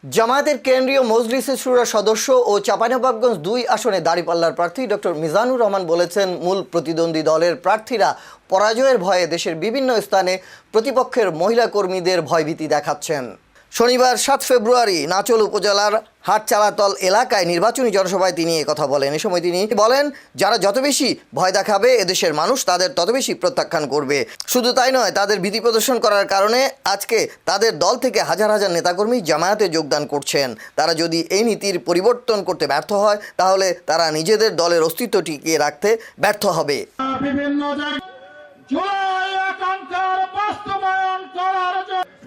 জামায়াতের কেন্দ্রীয় মজলিসে শুরা সদস্য ও চাঁপাইনবাবগঞ্জ ২ আসনে দাঁড়িপাল্লার প্রার্থী ডক্টর মিজানুর রহমান বলেছেন, মূল প্রতিদ্বন্দ্বী দলের প্রার্থীরা পরাজয়ের ভয়ে দেশের বিভিন্ন স্থানে প্রতিপক্ষের মহিলা কর্মীদের ভয়ভীতি দেখাচ্ছেন। শনিবার ৭ ফেব্রুয়ারি নাচল উপজেলার হাটচালাতল এলাকায় নির্বাচনী জনসভায় তিনি কথা বলেন। এ সময় তিনি বলেন, যারা যত বেশি ভয় দেখাবে এদেশের মানুষ তাদের তত বেশি প্রত্যাখ্যান করবে। শুধু তাই নয়, তাদের ভীতি প্রদর্শন করার কারণে আজকে তাদের দল থেকে হাজার হাজার নেতাকর্মী জামায়াতে যোগদান করছেন। তারা যদি এই নীতির পরিবর্তন করতে ব্যর্থ হয় তাহলে তারা নিজেদের দলের অস্তিত্ব টিকিয়ে রাখতে ব্যর্থ হবে।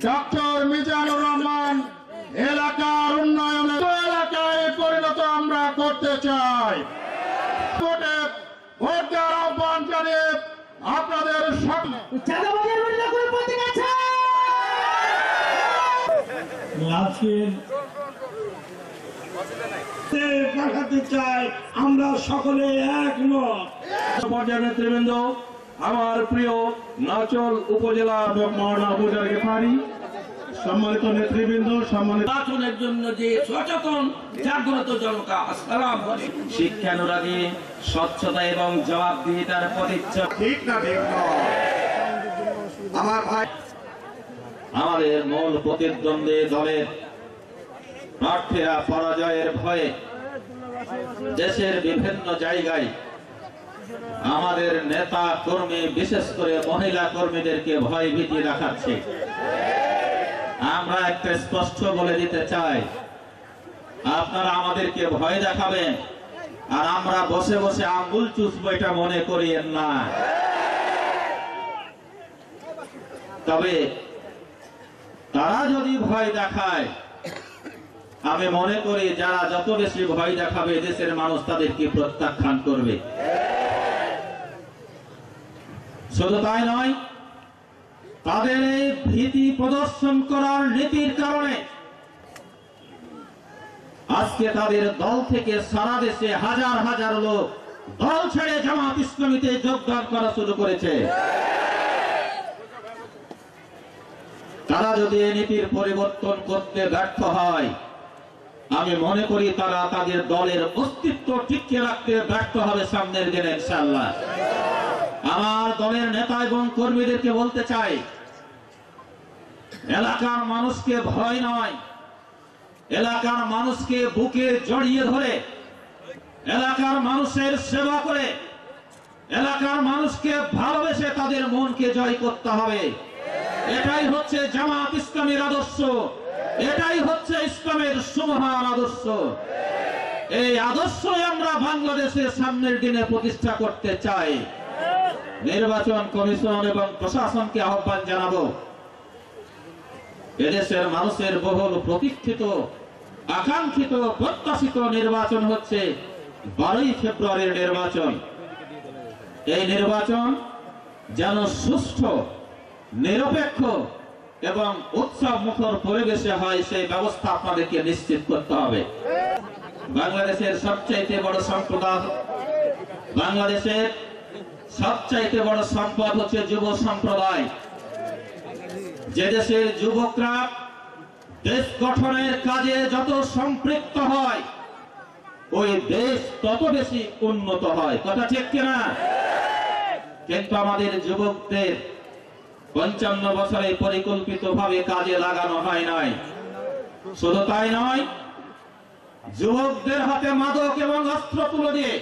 ডক্টর মিজানুর রহমান এলাকার উন্নয়নে এলাকায় পরিণত আমরা করতে চাই। ভোট দেওয়ার আহ্বান জানিয়ে আপনাদের দেখাতে চাই আমরা সকলে একমত। পর্যায়ের নেতৃবৃন্দ, আমার প্রিয় নাচল উপজেলা মহানা উপজেলাকে পারি সম্মানিত নেতৃবৃন্দ, সম্মানিত নির্বাচনের জন্য যে সচেতন জাগ্রত জনতা, আসসালামু আলাইকুম। শিক্ষানুরাগী, স্বচ্ছতা এবং জবাবদিহিতার প্রতিচ্ছবি। ঠিক না ঠিক নয় আমার ভাই। আমাদের মূল প্রতিদ্বন্দ্বী দলের প্রার্থীরা পরাজয়ের ভয়ে দেশের বিভিন্ন জায়গায় আমাদের নেতা কর্মী, বিশেষ করে মহিলা কর্মীদেরকে ভয় ভীতি দেখাচ্ছে। আমরা একটা স্পষ্ট বলে দিতে চাই, আপনারা আমাদেরকে ভয় দেখাবেন আর আমরা বসে বসে আঙ্গুল চুষবো এটা মনে করিয়েন না। তবে তারা যদি ভয় দেখায়, আমি মনে করি যারা যত বেশি ভয় দেখাবে দেশের মানুষ তাদেরকে প্রত্যাখ্যান করবে। শুধু তাই নয়, তাদের এই ভীতি প্রদর্শন করার নীতির কারণে আজকে তাদের দল থেকে সারা দেশে হাজার হাজার লোক দল ছেড়ে জামাত ইসলামীতে যোগদান করা শুরু করেছে। তারা যদি এই নীতির পরিবর্তন করতে ব্যর্থ হয়, আমি মনে করি তারা তাদের দলের অস্তিত্ব টিকিয়ে রাখতে ব্যর্থ হবে সামনের দিনে ইনশাআল্লাহ। আমার দলের নেতা এবং কর্মীদেরকে বলতে চাই, এলাকার মানুষকে ভয় নয়, এলাকার মানুষকে বুকে জড়িয়ে ধরে এলাকার মানুষের সেবা করে এলাকার মানুষকে ভালোবেসে তাদের মনকে জয় করতে হবে। এটাই হচ্ছে জামাত ইসলামের আদর্শ, এটাই হচ্ছে ইসলামের সুমহান আদর্শ। এই আদর্শই আমরা বাংলাদেশের সামনের দিনে প্রতিষ্ঠা করতে চাই। নির্বাচন কমিশন এবং প্রশাসনকে আহ্বান জানাবো, এদেশের মানুষের বহুল প্রতীক্ষিত, আকাঙ্ক্ষিত, প্রত্যাশিত নির্বাচন হচ্ছে 12ই ফেব্রুয়ারির নির্বাচন। এই নির্বাচন যেন সুষ্ঠু, নিরপেক্ষ এবং উৎসব মুখর পরিবেশে হয়, সেই ব্যবস্থা আপনাদেরকে নিশ্চিত করতে হবে। বাংলাদেশের সবচাইতে বড় সম্পদ, বাংলাদেশের সবচাইতে বড় সম্পদ হচ্ছে যুব সম্প্রদায়। যে দেশের যুবকরা দেশ গঠনের কাজে যত সম্পৃক্ত হয়, ওই দেশ তত বেশি উন্নত হয়। কথা ঠিক কিনা? কিন্তু আমাদের যুবকদের 55 বছরে পরিকল্পিতভাবে কাজে লাগানো হয় নাই। শুধু তাই নয়, যুবকদের হাতে মাদক এবং অস্ত্র তুলে দিয়ে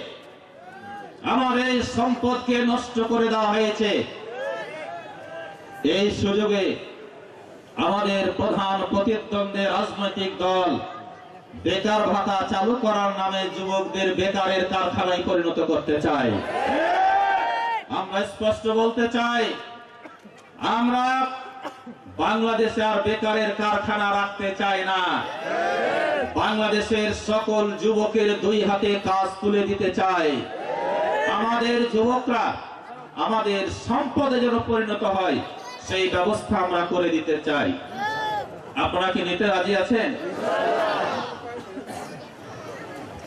আমাদের এই সম্পদকে নষ্ট করে দেওয়া হয়েছে। এই সুযোগে আমাদের প্রধান প্রতিদ্বন্দ্বী রাজনৈতিক দল বেকার ভাতা চালু করার নামে যুবকদের বেকারের কারখানায় পরিণত করতে চায়। আমরা স্পষ্ট বলতে চাই, আমরা বাংলাদেশে আর বেকারের কারখানা রাখতে চাই না। বাংলাদেশের সকল যুবকের 2 হাতে কাজ তুলে দিতে চাই। আমাদের যুবকরা আমাদের সম্পদে যেন পরিণত হয়, সেই ব্যবস্থা আমরা করে দিতে চাই। আপনারা কি নিতে রাজি আছেন?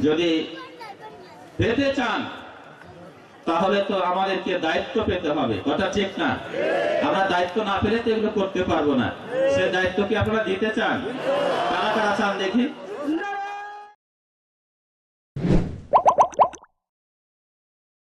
যদি পেতে চান তাহলে তো আমাদেরকে দায়িত্ব পেতে হবে, কথা ঠিক না? আমরা দায়িত্ব না পেলে তো এগুলো করতে পারবো না। সে দায়িত্ব কি আপনারা দিতে চান? কারা কারা চান দেখি?